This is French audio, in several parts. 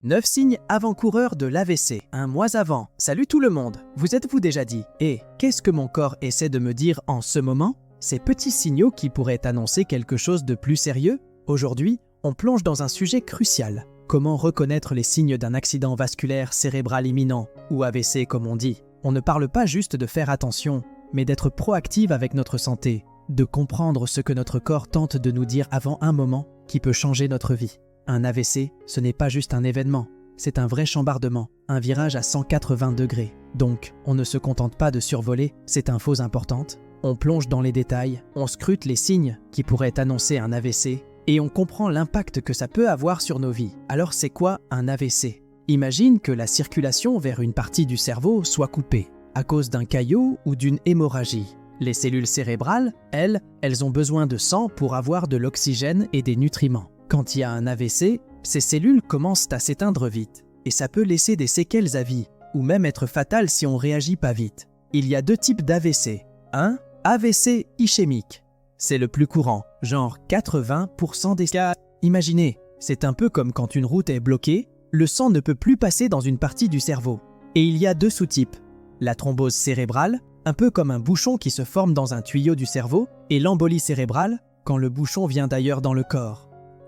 9 signes avant-coureurs de l'AVC, un mois avant. Salut tout le monde, vous êtes-vous déjà dit « Et qu'est-ce que mon corps essaie de me dire en ce moment ?» Ces petits signaux qui pourraient annoncer quelque chose de plus sérieux? Aujourd'hui, on plonge dans un sujet crucial. Comment reconnaître les signes d'un accident vasculaire cérébral imminent, ou AVC comme on dit? On ne parle pas juste de faire attention, mais d'être proactif avec notre santé, de comprendre ce que notre corps tente de nous dire avant un moment qui peut changer notre vie. Un AVC, ce n'est pas juste un événement, c'est un vrai chambardement, un virage à 180 degrés. Donc, on ne se contente pas de survoler cette info importante, on plonge dans les détails, on scrute les signes qui pourraient annoncer un AVC et on comprend l'impact que ça peut avoir sur nos vies. Alors c'est quoi un AVC? Imagine que la circulation vers une partie du cerveau soit coupée à cause d'un caillot ou d'une hémorragie. Les cellules cérébrales, elles ont besoin de sang pour avoir de l'oxygène et des nutriments. Quand il y a un AVC, ces cellules commencent à s'éteindre vite et ça peut laisser des séquelles à vie ou même être fatal si on ne réagit pas vite. Il y a deux types d'AVC. Un, AVC ischémique. C'est le plus courant, genre 80% des cas. Imaginez, c'est un peu comme quand une route est bloquée, le sang ne peut plus passer dans une partie du cerveau. Et il y a deux sous-types. La thrombose cérébrale, un peu comme un bouchon qui se forme dans un tuyau du cerveau, et l'embolie cérébrale, quand le bouchon vient d'ailleurs dans le corps.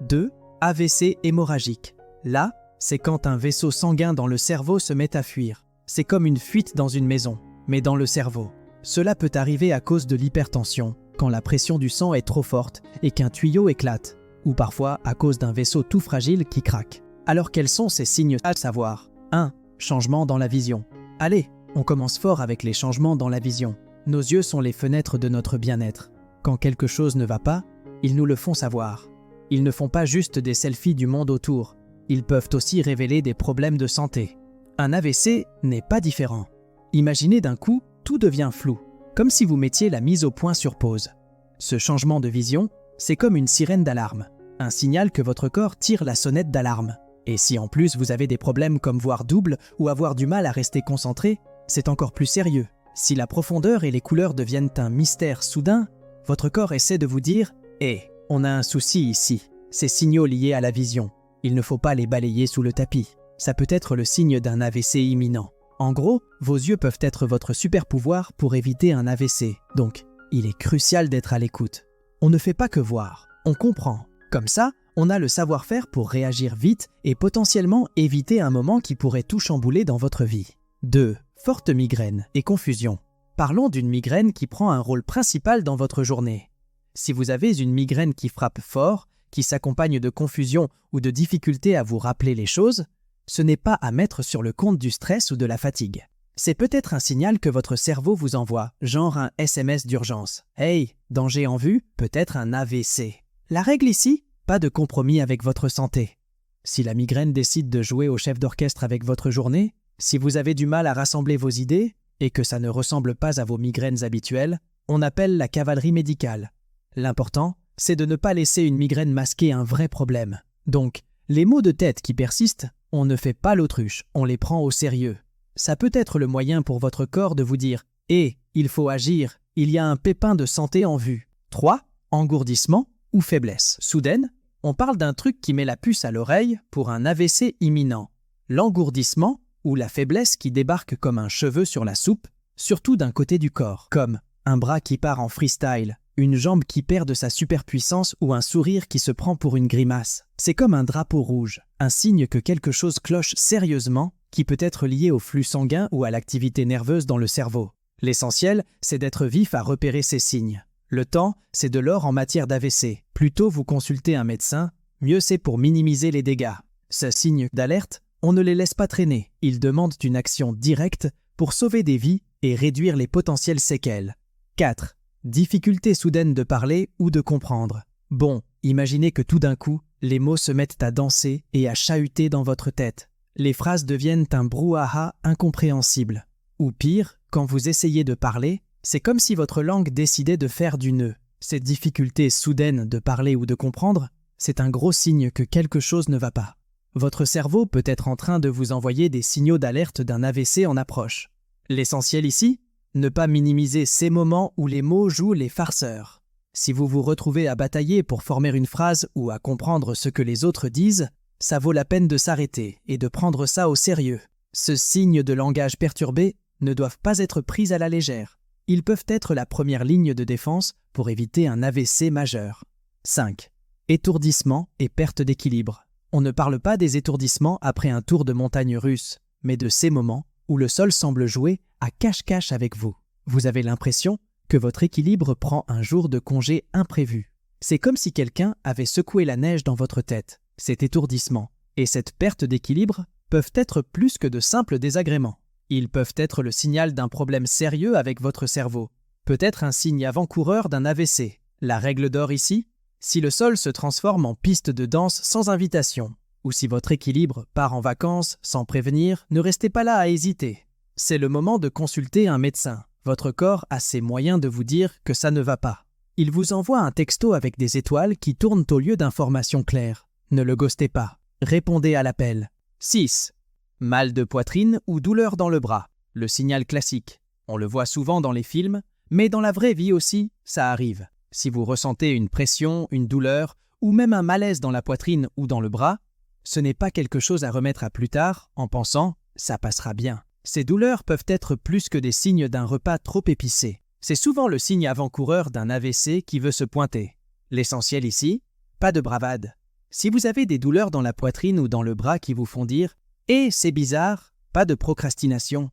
2. AVC hémorragique. Là, c'est quand un vaisseau sanguin dans le cerveau se met à fuir. C'est comme une fuite dans une maison, mais dans le cerveau. Cela peut arriver à cause de l'hypertension, quand la pression du sang est trop forte et qu'un tuyau éclate, ou parfois à cause d'un vaisseau tout fragile qui craque. Alors quels sont ces signes à savoir? 1. Changement dans la vision. Allez, on commence fort avec les changements dans la vision. Nos yeux sont les fenêtres de notre bien-être. Quand quelque chose ne va pas, ils nous le font savoir. Ils ne font pas juste des selfies du monde autour, ils peuvent aussi révéler des problèmes de santé. Un AVC n'est pas différent. Imaginez d'un coup, tout devient flou, comme si vous mettiez la mise au point sur pause. Ce changement de vision, c'est comme une sirène d'alarme, un signal que votre corps tire la sonnette d'alarme. Et si en plus vous avez des problèmes comme voir double ou avoir du mal à rester concentré, c'est encore plus sérieux. Si la profondeur et les couleurs deviennent un mystère soudain, votre corps essaie de vous dire « Hé, on a un souci ici ». Ces signaux liés à la vision, il ne faut pas les balayer sous le tapis. Ça peut être le signe d'un AVC imminent. En gros, vos yeux peuvent être votre super pouvoir pour éviter un AVC. Donc, il est crucial d'être à l'écoute. On ne fait pas que voir, on comprend. Comme ça, on a le savoir-faire pour réagir vite et potentiellement éviter un moment qui pourrait tout chambouler dans votre vie. 2. Forte migraine et confusion. Parlons d'une migraine qui prend un rôle principal dans votre journée. Si vous avez une migraine qui frappe fort, qui s'accompagne de confusion ou de difficulté à vous rappeler les choses, ce n'est pas à mettre sur le compte du stress ou de la fatigue. C'est peut-être un signal que votre cerveau vous envoie, genre un SMS d'urgence. « Hey, danger en vue, peut-être un AVC. » La règle ici, pas de compromis avec votre santé. Si la migraine décide de jouer au chef d'orchestre avec votre journée, si vous avez du mal à rassembler vos idées et que ça ne ressemble pas à vos migraines habituelles, on appelle la cavalerie médicale. L'important, c'est de ne pas laisser une migraine masquer un vrai problème. Donc, les maux de tête qui persistent, on ne fait pas l'autruche, on les prend au sérieux. Ça peut être le moyen pour votre corps de vous dire « Hé, il faut agir, il y a un pépin de santé en vue. » 3. Engourdissement ou faiblesse soudaine. On parle d'un truc qui met la puce à l'oreille pour un AVC imminent. L'engourdissement ou la faiblesse qui débarque comme un cheveu sur la soupe, surtout d'un côté du corps, comme un bras qui part en freestyle, une jambe qui perd de sa superpuissance ou un sourire qui se prend pour une grimace. C'est comme un drapeau rouge, un signe que quelque chose cloche sérieusement qui peut être lié au flux sanguin ou à l'activité nerveuse dans le cerveau. L'essentiel, c'est d'être vif à repérer ces signes. Le temps, c'est de l'or en matière d'AVC. Plus tôt vous consultez un médecin, mieux c'est pour minimiser les dégâts. Ces signes d'alerte, on ne les laisse pas traîner. Ils demandent une action directe pour sauver des vies et réduire les potentielles séquelles. 4. Difficulté soudaine de parler ou de comprendre. Bon, imaginez que tout d'un coup, les mots se mettent à danser et à chahuter dans votre tête. Les phrases deviennent un brouhaha incompréhensible. Ou pire, quand vous essayez de parler, c'est comme si votre langue décidait de faire du nœud. Cette difficulté soudaine de parler ou de comprendre, c'est un gros signe que quelque chose ne va pas. Votre cerveau peut être en train de vous envoyer des signaux d'alerte d'un AVC en approche. L'essentiel ici, ne pas minimiser ces moments où les mots jouent les farceurs. Si vous vous retrouvez à batailler pour former une phrase ou à comprendre ce que les autres disent, ça vaut la peine de s'arrêter et de prendre ça au sérieux. Ce signe de langage perturbé ne doivent pas être pris à la légère. Ils peuvent être la première ligne de défense pour éviter un AVC majeur. 5. Étourdissement et perte d'équilibre. On ne parle pas des étourdissements après un tour de montagne russe, mais de ces moments où le sol semble jouer à cache-cache avec vous. Vous avez l'impression que votre équilibre prend un jour de congé imprévu. C'est comme si quelqu'un avait secoué la neige dans votre tête. Cet étourdissement et cette perte d'équilibre peuvent être plus que de simples désagréments. Ils peuvent être le signal d'un problème sérieux avec votre cerveau. Peut-être un signe avant-coureur d'un AVC. La règle d'or ici, si le sol se transforme en piste de danse sans invitation, ou si votre équilibre part en vacances sans prévenir, ne restez pas là à hésiter. C'est le moment de consulter un médecin. Votre corps a ses moyens de vous dire que ça ne va pas. Il vous envoie un texto avec des étoiles qui tournent au lieu d'informations claires. Ne le ghostez pas. Répondez à l'appel. 6. Mal de poitrine ou douleur dans le bras. Le signal classique. On le voit souvent dans les films, mais dans la vraie vie aussi, ça arrive. Si vous ressentez une pression, une douleur, ou même un malaise dans la poitrine ou dans le bras, ce n'est pas quelque chose à remettre à plus tard en pensant « ça passera bien ». Ces douleurs peuvent être plus que des signes d'un repas trop épicé. C'est souvent le signe avant-coureur d'un AVC qui veut se pointer. L'essentiel ici, pas de bravade. Si vous avez des douleurs dans la poitrine ou dans le bras qui vous font dire « Eh, c'est bizarre », pas de procrastination.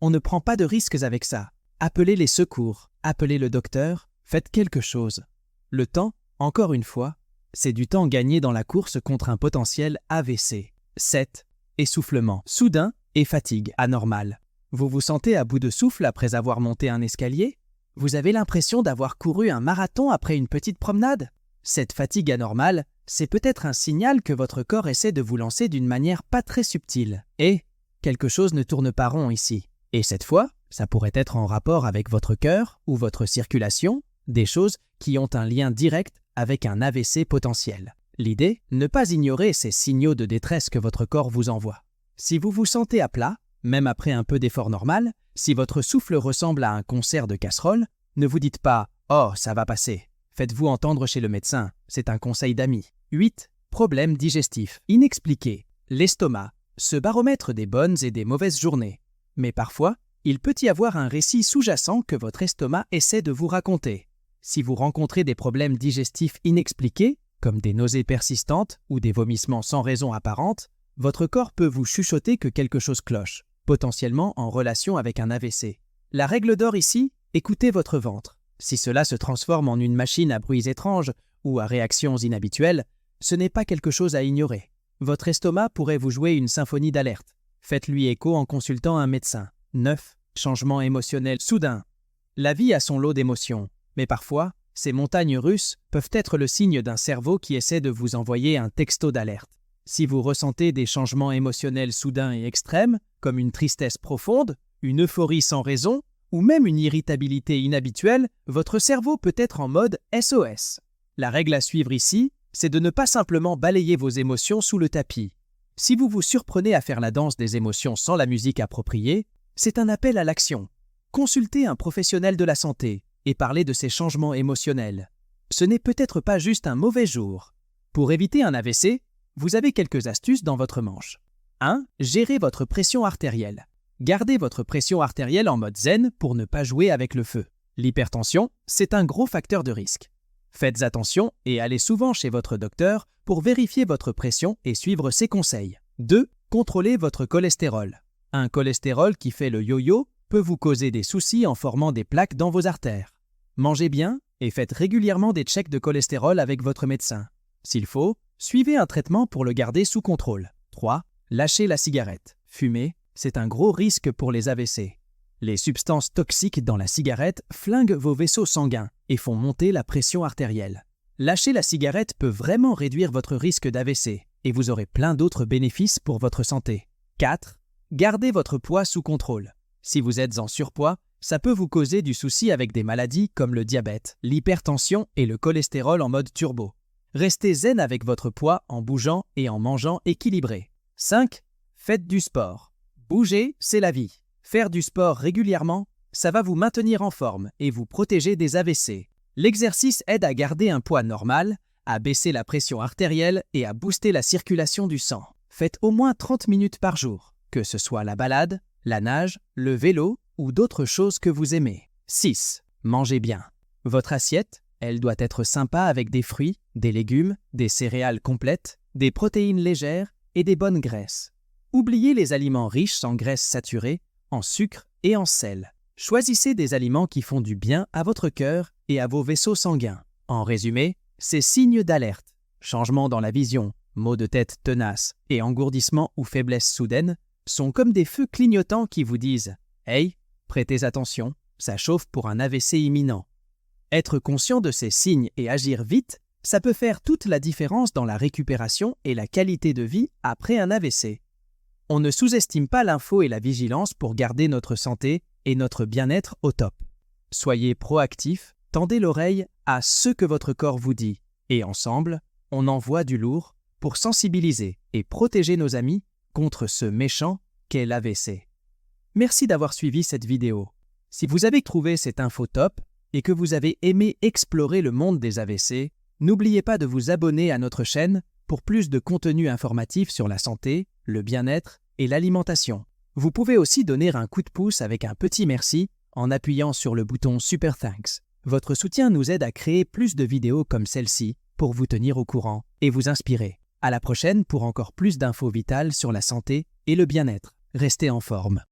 On ne prend pas de risques avec ça. Appelez les secours, appelez le docteur, faites quelque chose. Le temps, encore une fois, c'est du temps gagné dans la course contre un potentiel AVC. 7. Essoufflement soudain et fatigue anormale. Vous vous sentez à bout de souffle après avoir monté un escalier? Vous avez l'impression d'avoir couru un marathon après une petite promenade? Cette fatigue anormale, c'est peut-être un signal que votre corps essaie de vous lancer d'une manière pas très subtile. Et quelque chose ne tourne pas rond ici. Et cette fois, ça pourrait être en rapport avec votre cœur ou votre circulation, des choses qui ont un lien direct avec un AVC potentiel. L'idée, ne pas ignorer ces signaux de détresse que votre corps vous envoie. Si vous vous sentez à plat, même après un peu d'effort normal, si votre souffle ressemble à un concert de casseroles, ne vous dites pas « Oh, ça va passer ». Faites-vous entendre chez le médecin, c'est un conseil d'ami. 8. Problèmes digestifs inexpliqués. L'estomac, ce baromètre des bonnes et des mauvaises journées. Mais parfois, il peut y avoir un récit sous-jacent que votre estomac essaie de vous raconter. Si vous rencontrez des problèmes digestifs inexpliqués, comme des nausées persistantes ou des vomissements sans raison apparente, votre corps peut vous chuchoter que quelque chose cloche, potentiellement en relation avec un AVC. La règle d'or ici, écoutez votre ventre. Si cela se transforme en une machine à bruits étranges ou à réactions inhabituelles, ce n'est pas quelque chose à ignorer. Votre estomac pourrait vous jouer une symphonie d'alerte. Faites-lui écho en consultant un médecin. 9. Changement émotionnel soudain. La vie a son lot d'émotions, mais parfois, ces montagnes russes peuvent être le signe d'un cerveau qui essaie de vous envoyer un texto d'alerte. Si vous ressentez des changements émotionnels soudains et extrêmes, comme une tristesse profonde, une euphorie sans raison, ou même une irritabilité inhabituelle, votre cerveau peut être en mode SOS. La règle à suivre ici, c'est de ne pas simplement balayer vos émotions sous le tapis. Si vous vous surprenez à faire la danse des émotions sans la musique appropriée, c'est un appel à l'action. Consultez un professionnel de la santé et parlez de ces changements émotionnels. Ce n'est peut-être pas juste un mauvais jour. Pour éviter un AVC, vous avez quelques astuces dans votre manche. 1. Gérez votre pression artérielle. Gardez votre pression artérielle en mode zen pour ne pas jouer avec le feu. L'hypertension, c'est un gros facteur de risque. Faites attention et allez souvent chez votre docteur pour vérifier votre pression et suivre ses conseils. 2. Contrôlez votre cholestérol. Un cholestérol qui fait le yo-yo peut vous causer des soucis en formant des plaques dans vos artères. Mangez bien et faites régulièrement des checks de cholestérol avec votre médecin. S'il faut, suivez un traitement pour le garder sous contrôle. 3. Lâchez la cigarette. Fumer, c'est un gros risque pour les AVC. Les substances toxiques dans la cigarette flinguent vos vaisseaux sanguins et font monter la pression artérielle. Lâcher la cigarette peut vraiment réduire votre risque d'AVC et vous aurez plein d'autres bénéfices pour votre santé. 4. Gardez votre poids sous contrôle. Si vous êtes en surpoids, ça peut vous causer du souci avec des maladies comme le diabète, l'hypertension et le cholestérol en mode turbo. Restez zen avec votre poids en bougeant et en mangeant équilibré. 5. Faites du sport. Bouger, c'est la vie. Faire du sport régulièrement, ça va vous maintenir en forme et vous protéger des AVC. L'exercice aide à garder un poids normal, à baisser la pression artérielle et à booster la circulation du sang. Faites au moins 30 minutes par jour, que ce soit la balade, la nage, le vélo ou d'autres choses que vous aimez. 6. Mangez bien. Votre assiette, elle doit être sympa avec des fruits, des légumes, des céréales complètes, des protéines légères et des bonnes graisses. Oubliez les aliments riches en graisses saturées, en sucre et en sel. Choisissez des aliments qui font du bien à votre cœur et à vos vaisseaux sanguins. En résumé, ces signes d'alerte, changement dans la vision, maux de tête tenaces et engourdissement ou faiblesse soudaine, sont comme des feux clignotants qui vous disent « Hey, prêtez attention, ça chauffe pour un AVC imminent ». Être conscient de ces signes et agir vite, ça peut faire toute la différence dans la récupération et la qualité de vie après un AVC. On ne sous-estime pas l'info et la vigilance pour garder notre santé et notre bien-être au top. Soyez proactifs, tendez l'oreille à ce que votre corps vous dit, et ensemble, on envoie du lourd pour sensibiliser et protéger nos amis contre ce méchant qu'est l'AVC. Merci d'avoir suivi cette vidéo. Si vous avez trouvé cette info top et que vous avez aimé explorer le monde des AVC, n'oubliez pas de vous abonner à notre chaîne pour plus de contenu informatif sur la santé, le bien-être et l'alimentation. Vous pouvez aussi donner un coup de pouce avec un petit merci en appuyant sur le bouton Super Thanks. Votre soutien nous aide à créer plus de vidéos comme celle-ci pour vous tenir au courant et vous inspirer. À la prochaine pour encore plus d'infos vitales sur la santé et le bien-être. Restez en forme.